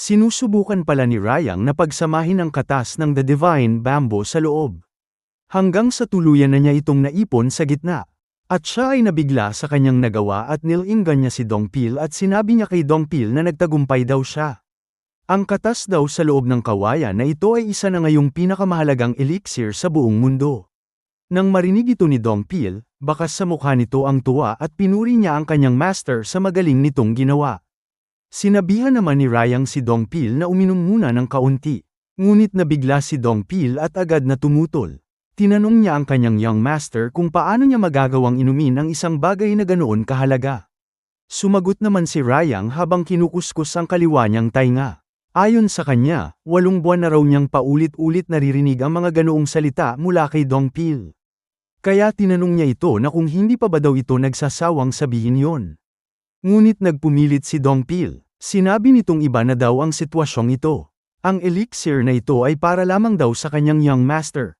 Sinusubukan pala ni Rayang na pagsamahin ang katas ng The Divine Bamboo sa loob. Hanggang sa tuluyan na niya itong naipon sa gitna. At siya ay nabigla sa kanyang nagawa at nilinggan niya si Dongpil at sinabi niya kay Dongpil na nagtagumpay daw siya. Ang katas daw sa loob ng kawayan na ito ay isa na ngayong pinakamahalagang elixir sa buong mundo. Nang marinig ito ni Dongpil, bakas sa mukha nito ang tuwa at pinuri niya ang kanyang master sa magaling nitong ginawa. Sinabihan naman ni Rayang si Dongpil na uminom muna ng kaunti. Ngunit nabigla si Dongpil at agad na tumutol. Tinanong niya ang kanyang young master kung paano niya magagawang inumin ang isang bagay na ganoon kahalaga. Sumagot naman si Rayang habang kinukuskus ang kaliwa niyang tainga. Ayon sa kanya, 8 buwan na raw niyang paulit-ulit naririnig ang mga ganoong salita mula kay Dongpil. Kaya tinanong niya ito na kung hindi pa ba daw ito nagsasawang sabihin yon. Ngunit nagpumilit si Dongpil. Sinabi nitong iba na daw ang sitwasyong ito. Ang elixir na ito ay para lamang daw sa kanyang young master.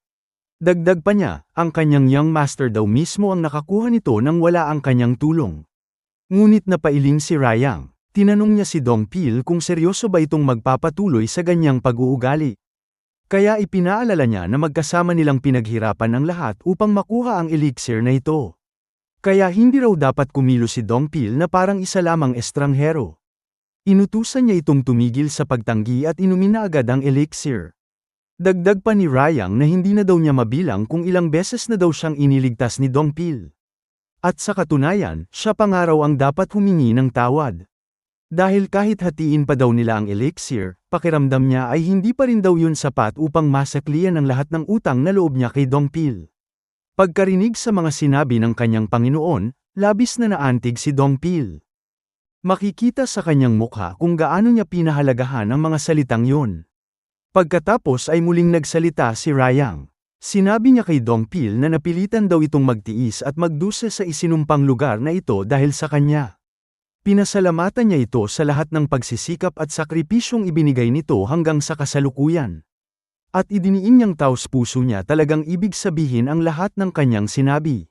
Dagdag pa niya, ang kanyang young master daw mismo ang nakakuha nito nang wala ang kanyang tulong. Ngunit napailing si Rayang. Tinanong niya si Dongpil kung seryoso ba itong magpapatuloy sa ganyang pag-uugali. Kaya ipinaalala niya na magkasama nilang pinaghirapan ang lahat upang makuha ang elixir na ito. Kaya hindi raw dapat kumilos si Dongpil na parang isa lamang estranghero. Inutusan niya itong tumigil sa pagtanggi at inumin na agad ang elixir. Dagdag pa ni Rayang na hindi na daw niya mabilang kung ilang beses na daw siyang iniligtas ni Dongpil. At sa katunayan, siya pa nga raw ang dapat humingi ng tawad. Dahil kahit hatiin pa daw nila ang elixir, pakiramdam niya ay hindi pa rin daw yun sapat upang masakliyan ang lahat ng utang na loob niya kay Dongpil. Pagkarinig sa mga sinabi ng kanyang Panginoon, labis na naantig si Dongpil. Makikita sa kanyang mukha kung gaano niya pinahalagahan ang mga salitang yun. Pagkatapos ay muling nagsalita si Rayang. Sinabi niya kay Dongpil na napilitan daw itong magtiis at magdusa sa isinumpang lugar na ito dahil sa kanya. Pinasalamatan niya ito sa lahat ng pagsisikap at sakripisyong ibinigay nito hanggang sa kasalukuyan. At idiniin niyang taos-puso niya talagang ibig sabihin ang lahat ng kanyang sinabi.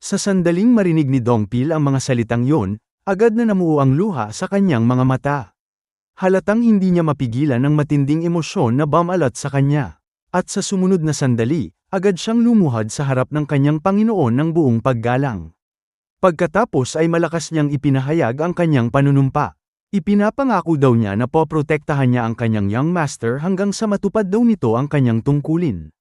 Sa sandaling marinig ni Dongpil ang mga salitang yon, agad na namuo ang luha sa kanyang mga mata. Halatang hindi niya mapigilan ang matinding emosyon na bumalat sa kanya. At sa sumunod na sandali, agad siyang lumuhad sa harap ng kanyang Panginoon ng buong paggalang. Pagkatapos ay malakas niyang ipinahayag ang kanyang panunumpa. Ipinapangako daw niya na poprotektahan niya ang kanyang young master hanggang sa matupad daw nito ang kanyang tungkulin.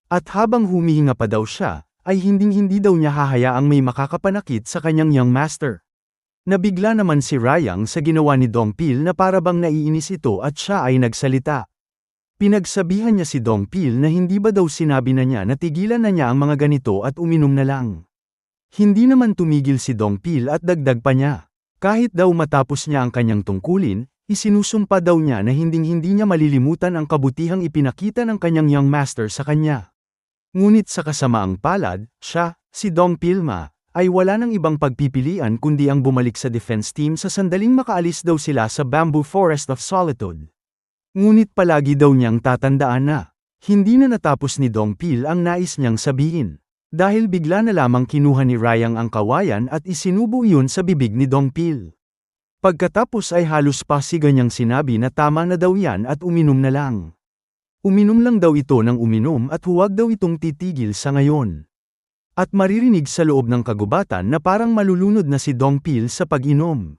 At habang humihinga pa daw siya, ay hinding-hindi daw niya hahayaang may makakapanakit sa kanyang young master. Nabigla naman si Rayang sa ginawa ni Dongpil na parabang naiinis ito at siya ay nagsalita. Pinagsabihan niya si Dongpil na hindi ba daw sinabi na niya na tigilan na niya ang mga ganito at uminom na lang. Hindi naman tumigil si Dongpil at dagdag pa niya. Kahit daw matapos niya ang kanyang tungkulin, isinusumpa daw niya na hinding-hindi niya malilimutan ang kabutihang ipinakita ng kanyang young master sa kanya. Ngunit sa kasamaang palad, siya, si Dongpil ay wala nang ibang pagpipilian kundi ang bumalik sa defense team sa sandaling makaalis daw sila sa Bamboo Forest of Solitude. Ngunit palagi daw niyang tatandaan na, hindi na natapos ni Dongpil ang nais niyang sabihin. Dahil bigla na lamang kinuha ni Rayang ang kawayan at isinubo iyon sa bibig ni Dongpil. Pagkatapos ay halos pasigan niyang sinabi na tama na daw yan at uminom na lang. Uminom lang daw ito ng uminom at huwag daw itong titigil sa ngayon. At maririnig sa loob ng kagubatan na parang malulunod na si Dongpil sa pag-inom.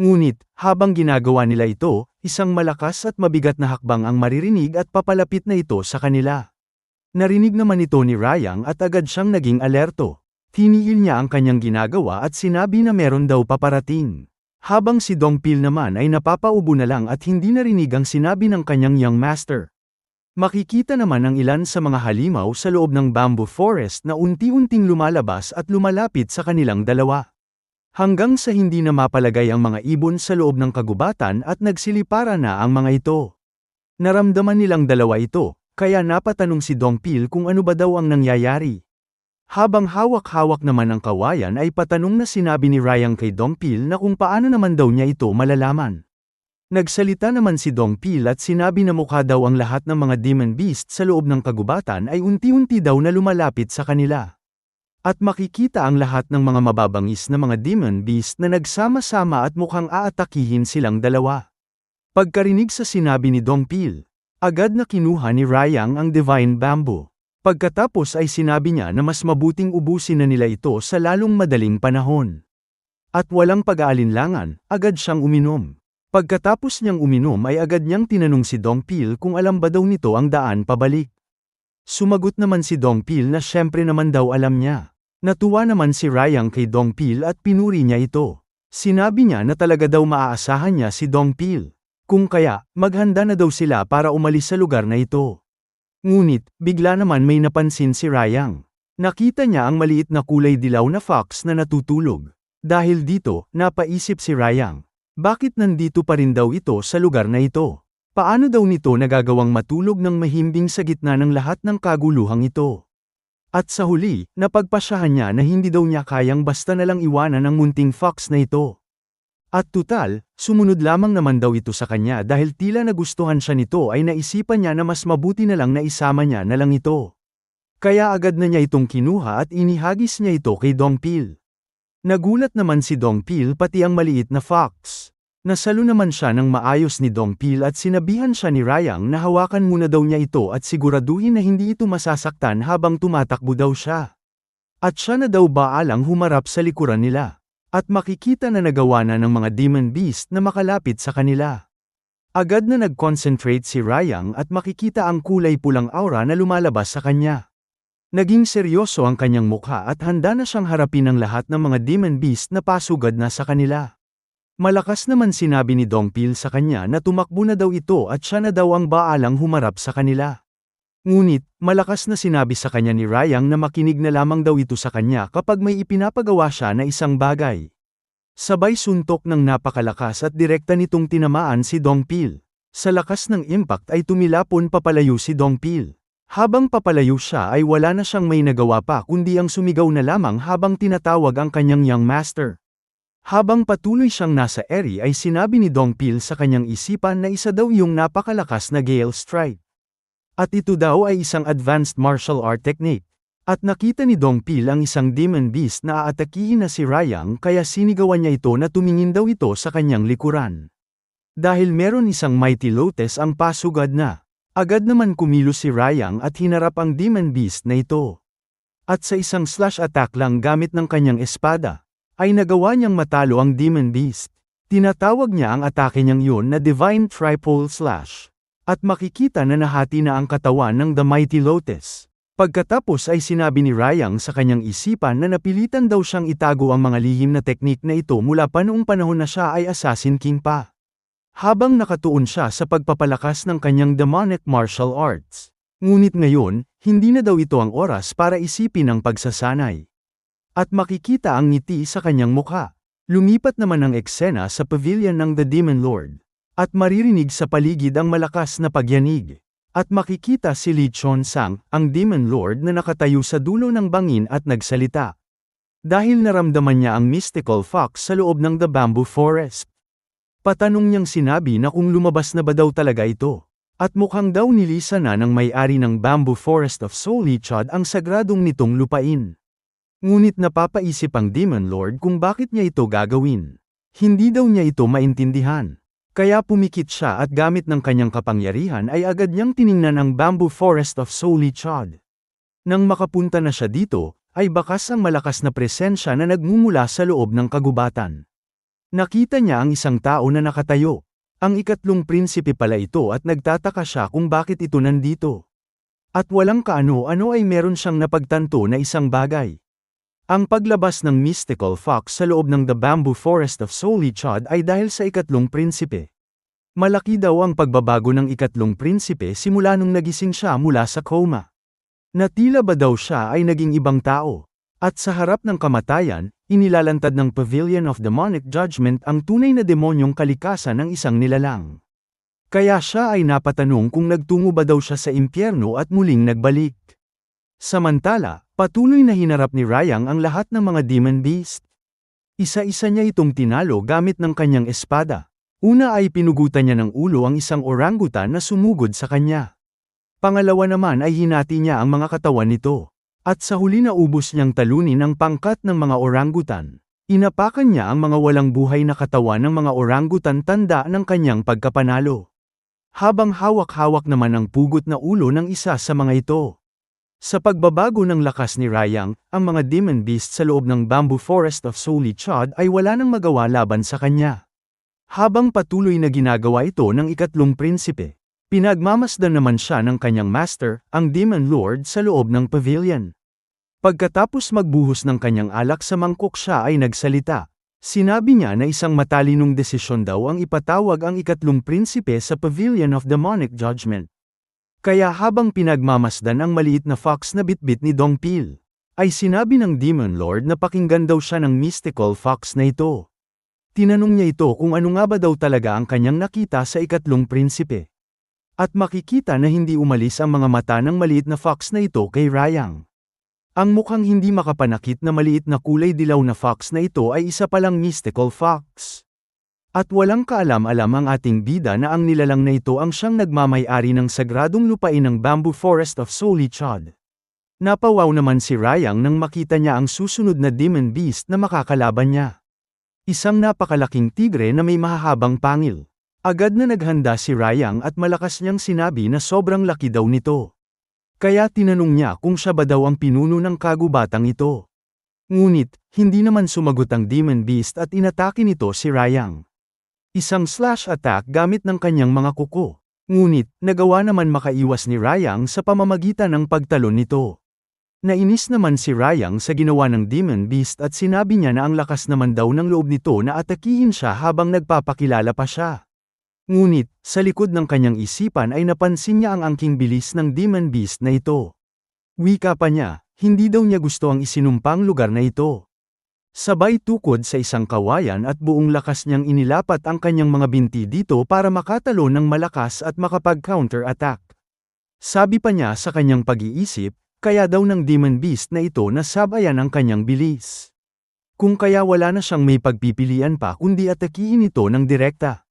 Ngunit, habang ginagawa nila ito, isang malakas at mabigat na hakbang ang maririnig at papalapit na ito sa kanila. Narinig naman ito ni Rayang at agad siyang naging alerto. Tinihil niya ang kanyang ginagawa at sinabi na meron daw paparating. Habang si Dongpil naman ay napapaubo na lang at hindi narinig ang sinabi ng kanyang young master. Makikita naman ang ilan sa mga halimaw sa loob ng bamboo forest na unti-unting lumalabas at lumalapit sa kanilang dalawa. Hanggang sa hindi na mapalagay ang mga ibon sa loob ng kagubatan at nagsilipara na ang mga ito. Naramdaman nilang dalawa ito, kaya napatanong si Dongpil kung ano ba daw ang nangyayari. Habang hawak-hawak naman ang kawayan ay patanong na sinabi ni Rayang kay Dongpil na kung paano naman daw niya ito malalaman. Nagsalita naman si Dongpil at sinabi na mukha daw ang lahat ng mga demon beast sa loob ng kagubatan ay unti-unti daw na lumalapit sa kanila. At makikita ang lahat ng mga mababangis na mga demon beast na nagsama-sama at mukhang aatakihin silang dalawa. Pagkarinig sa sinabi ni Dongpil, agad na kinuha ni Rayang ang Divine Bamboo. Pagkatapos ay sinabi niya na mas mabuting ubusin na nila ito sa lalong madaling panahon. At walang pag-aalinlangan, agad siyang uminom. Pagkatapos niyang uminom ay agad niyang tinanong si Dongpil kung alam ba daw nito ang daan pabalik. Sumagot naman si Dongpil na syempre naman daw alam niya. Natuwa naman si Rayang kay Dongpil at pinuri niya ito. Sinabi niya na talaga daw maaasahan niya si Dongpil. Kung kaya, maghanda na daw sila para umalis sa lugar na ito. Ngunit, bigla naman may napansin si Rayang. Nakita niya ang maliit na kulay dilaw na fox na natutulog. Dahil dito, napaisip si Rayang. Bakit nandito pa rin daw ito sa lugar na ito? Paano daw nito nagagawang matulog ng mahimbing sa gitna ng lahat ng kaguluhang ito? At sa huli, napagpasyahan niya na hindi daw niya kayang basta nalang iwanan ang munting fox na ito. At tutal, sumunod lamang naman daw ito sa kanya dahil tila nagustuhan siya nito ay naisipan niya na mas mabuti na lang na isama niya na lang ito. Kaya agad na niya itong kinuha at inihagis niya ito kay Dongpil. Nagulat naman si Dongpil pati ang maliit na fox. Nasalo naman siya ng maayos ni Dongpil at sinabihan siya ni Rayang na hawakan muna daw niya ito at siguraduhin na hindi ito masasaktan habang tumatakbo daw siya. At siya na daw baalang humarap sa likuran nila. At makikita na nagawa na ng mga demon beast na makalapit sa kanila. Agad na nag-concentrate si Rayang at makikita ang kulay pulang aura na lumalabas sa kanya. Naging seryoso ang kanyang mukha at handa na siyang harapin ang lahat ng mga demon beast na pasugad na sa kanila. Malakas naman sinabi ni Dongpil sa kanya na tumakbo na daw ito at siya na daw ang baalang humarap sa kanila. Ngunit, malakas na sinabi sa kanya ni Rayang na makinig na lamang daw ito sa kanya kapag may ipinapagawa siya na isang bagay. Sabay suntok ng napakalakas at direkta nitong tinamaan si Dongpil. Sa lakas ng impact ay tumilapon papalayo si Dongpil. Habang papalayo siya ay wala na siyang may nagawa pa kundi ang sumigaw na lamang habang tinatawag ang kanyang young master. Habang patuloy siyang nasa eri ay sinabi ni Dongpil sa kanyang isipan na isa daw yung napakalakas na Gale Strike. At ito daw ay isang advanced martial art technique. At nakita ni Dongpil ang isang demon beast na aatakihin na si Rayang kaya sinigawan niya ito na tumingin daw ito sa kanyang likuran. Dahil meron isang mighty lotus ang pasugad na. Agad naman kumilos si Rayang at hinarap ang demon beast na ito. At sa isang slash attack lang gamit ng kanyang espada, ay nagawa niyang matalo ang demon beast. Tinatawag niya ang atake niyang yun na Divine Tripole Slash. At makikita na nahati na ang katawan ng The Mighty Lotus. Pagkatapos ay sinabi ni Rayang sa kanyang isipan na napilitan daw siyang itago ang mga lihim na teknik na ito mula pa noong panahon na siya ay Assassin King pa. Habang nakatuon siya sa pagpapalakas ng kanyang demonic martial arts. Ngunit ngayon, hindi na daw ito ang oras para isipin ang pagsasanay. At makikita ang ngiti sa kanyang mukha. Lumipat naman ang eksena sa pavilion ng The Demon Lord. At maririnig sa paligid ang malakas na pagyanig. At makikita si Li Chonsang, ang Demon Lord na nakatayo sa dulo ng bangin at nagsalita. Dahil naramdaman niya ang mystical fox sa loob ng The Bamboo Forest. Patanong niyang sinabi na kung lumabas na ba daw talaga ito. At mukhang daw nilisa na ng may-ari ng Bamboo Forest of Solichad ang sagradong nitong lupain. Ngunit napapaisip ang Demon Lord kung bakit niya ito gagawin. Hindi daw niya ito maintindihan. Kaya pumikit siya at gamit ng kanyang kapangyarihan ay agad niyang tiningnan ang Bamboo Forest of Solichad. Nang makapunta na siya dito, ay bakas ang malakas na presensya na nagmumula sa loob ng kagubatan. Nakita niya ang isang tao na nakatayo. Ang ikatlong prinsipe pala ito at nagtataka siya kung bakit ito nandito. At walang kaano-ano ay meron siyang napagtanto na isang bagay. Ang paglabas ng mystical fox sa loob ng The Bamboo Forest of Solichad ay dahil sa ikatlong prinsipe. Malaki daw ang pagbabago ng ikatlong prinsipe simula nung nagising siya mula sa coma. Na tila ba daw siya ay naging ibang tao. At sa harap ng kamatayan, inilalantad ng Pavilion of Demonic Judgment ang tunay na demonyong kalikasan ng isang nilalang. Kaya siya ay napatanong kung nagtungo ba daw siya sa impyerno at muling nagbalik. Samantala, patuloy na hinarap ni Rayang ang lahat ng mga demon beast. Isa-isa niya itong tinalo gamit ng kanyang espada. Una ay pinugutan niya ng ulo ang isang orangutan na sumugod sa kanya. Pangalawa naman ay hinati niya ang mga katawan nito. At sa huli na ubos niyang talunin ang pangkat ng mga orangutan. Inapakan niya ang mga walang buhay na katawan ng mga orangutan tanda ng kanyang pagkapanalo. Habang hawak-hawak naman ang pugot na ulo ng isa sa mga ito. Sa pagbabago ng lakas ni Rayang, ang mga demon beast sa loob ng Bamboo Forest of Solichad ay wala nang magawa laban sa kanya. Habang patuloy na ginagawa ito ng ikatlong prinsipe, pinagmamasdan naman siya ng kanyang master, ang Demon Lord sa loob ng pavilion. Pagkatapos magbuhos ng kanyang alak sa mangkok siya ay nagsalita. Sinabi niya na isang matalinong desisyon daw ang ipatawag ang ikatlong prinsipe sa Pavilion of Demonic Judgment. Kaya habang pinagmamasdan ang maliit na fox na bitbit ni Dongpil, ay sinabi ng Demon Lord na pakinggan daw siya ng mystical fox na ito. Tinanong niya ito kung ano nga ba daw talaga ang kanyang nakita sa ikatlong prinsipe. At makikita na hindi umalis ang mga mata ng maliit na fox na ito kay Rayang. Ang mukhang hindi makapanakit na maliit na kulay dilaw na fox na ito ay isa palang mystical fox. At walang kaalam-alam ang ating bida na ang nilalang na ito ang siyang nagmamay-ari ng sagradong lupain ng Bamboo Forest of Solichad. Napawaw naman si Rayang nang makita niya ang susunod na demon beast na makakalaban niya. Isang napakalaking tigre na may mahahabang pangil. Agad na naghanda si Rayang at malakas niyang sinabi na sobrang laki daw nito. Kaya tinanong niya kung siya ba daw ang pinuno ng kagubatang ito. Ngunit, hindi naman sumagot ang demon beast at inatake nito si Rayang. Isang slash attack gamit ng kanyang mga kuko. Ngunit, nagawa naman makaiwas ni Rayang sa pamamagitan ng pagtalon nito. Nainis naman si Rayang sa ginawa ng demon beast at sinabi niya na ang lakas naman daw ng loob nito na atakihin siya habang nagpapakilala pa siya. Ngunit, sa likod ng kanyang isipan ay napansin niya ang angking bilis ng demon beast na ito. Wika pa niya, hindi daw niya gusto ang isinumpang lugar na ito. Sabay tukod sa isang kawayan at buong lakas niyang inilapat ang kanyang mga binti dito para makatalo ng malakas at makapag-counter-attack. Sabi pa niya sa kanyang pag-iisip, kaya daw ng demon beast na ito na sabayan ang kanyang bilis. Kung kaya wala na siyang may pagpipilian pa kundi atakihin ito ng direkta.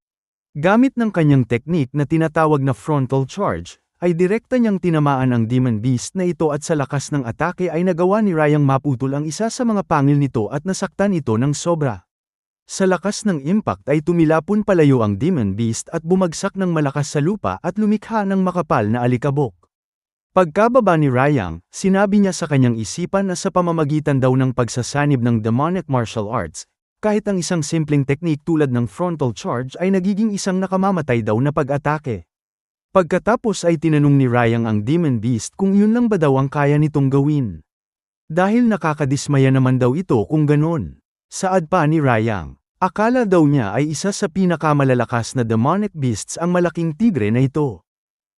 Gamit ng kanyang teknik na tinatawag na frontal charge, ay direkta niyang tinamaan ang demon beast na ito at sa lakas ng atake ay nagawa ni Rayang maputol ang isa sa mga pangil nito at nasaktan ito ng sobra. Sa lakas ng impact ay tumilapon palayo ang demon beast at bumagsak ng malakas sa lupa at lumikha ng makapal na alikabok. Pagkababa ni Rayang, sinabi niya sa kanyang isipan na sa pamamagitan daw ng pagsasanib ng demonic martial arts, kahit ang isang simpleng teknik tulad ng frontal charge ay nagiging isang nakamamatay daw na pag-atake. Pagkatapos ay tinanong ni Rayang ang demon beast kung yun lang ba daw ang kaya nitong gawin. Dahil nakakadismaya naman daw ito kung ganon. Saad pa ni Rayang, akala daw niya ay isa sa pinakamalalakas na demonic beasts ang malaking tigre na ito.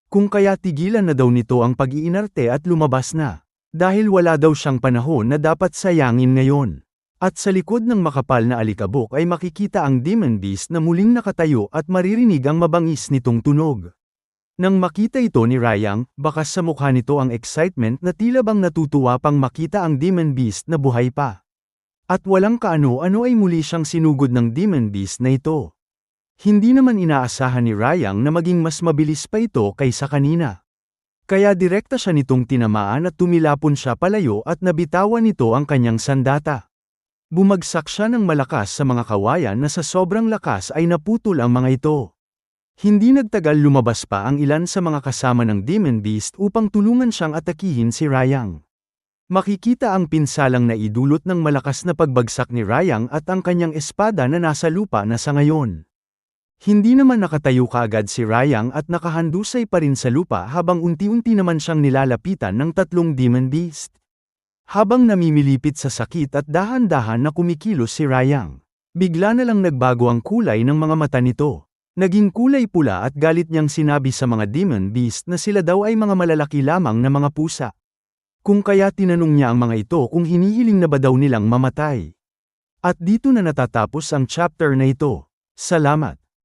Kung kaya tigilan na daw nito ang pag-iinarte at lumabas na. Dahil wala daw siyang panahon na dapat sayangin ngayon. At sa likod ng makapal na alikabok ay makikita ang demon beast na muling nakatayo at maririnig ang mabangis nitong tunog. Nang makita ito ni Rayang, bakas sa mukha nito ang excitement na tila bang natutuwa pang makita ang demon beast na buhay pa. At walang kaano-ano ay muli siyang sinugod ng demon beast na ito. Hindi naman inaasahan ni Rayang na maging mas mabilis pa ito kaysa kanina. Kaya direkta siya nitong tinamaan at tumilapon siya palayo at nabitawan nito ang kanyang sandata. Bumagsak siya ng malakas sa mga kawayan na sa sobrang lakas ay naputol ang mga ito. Hindi nagtagal lumabas pa ang ilan sa mga kasama ng demon beast upang tulungan siyang atakihin si Rayang. Makikita ang pinsalang na idulot ng malakas na pagbagsak ni Rayang at ang kanyang espada na nasa lupa na sa ngayon. Hindi naman nakatayo kaagad si Rayang at nakahandusay pa rin sa lupa habang unti-unti naman siyang nilalapitan ng tatlong demon beast. Habang namimilipit sa sakit at dahan-dahan na kumikilos si Rayang, bigla na lang nagbago ang kulay ng mga mata nito. Naging kulay pula at galit niyang sinabi sa mga demon beast na sila daw ay mga malalaki lamang na mga pusa. Kung kaya tinanong niya ang mga ito kung hinihiling na ba daw nilang mamatay. At dito na natatapos ang chapter na ito. Salamat.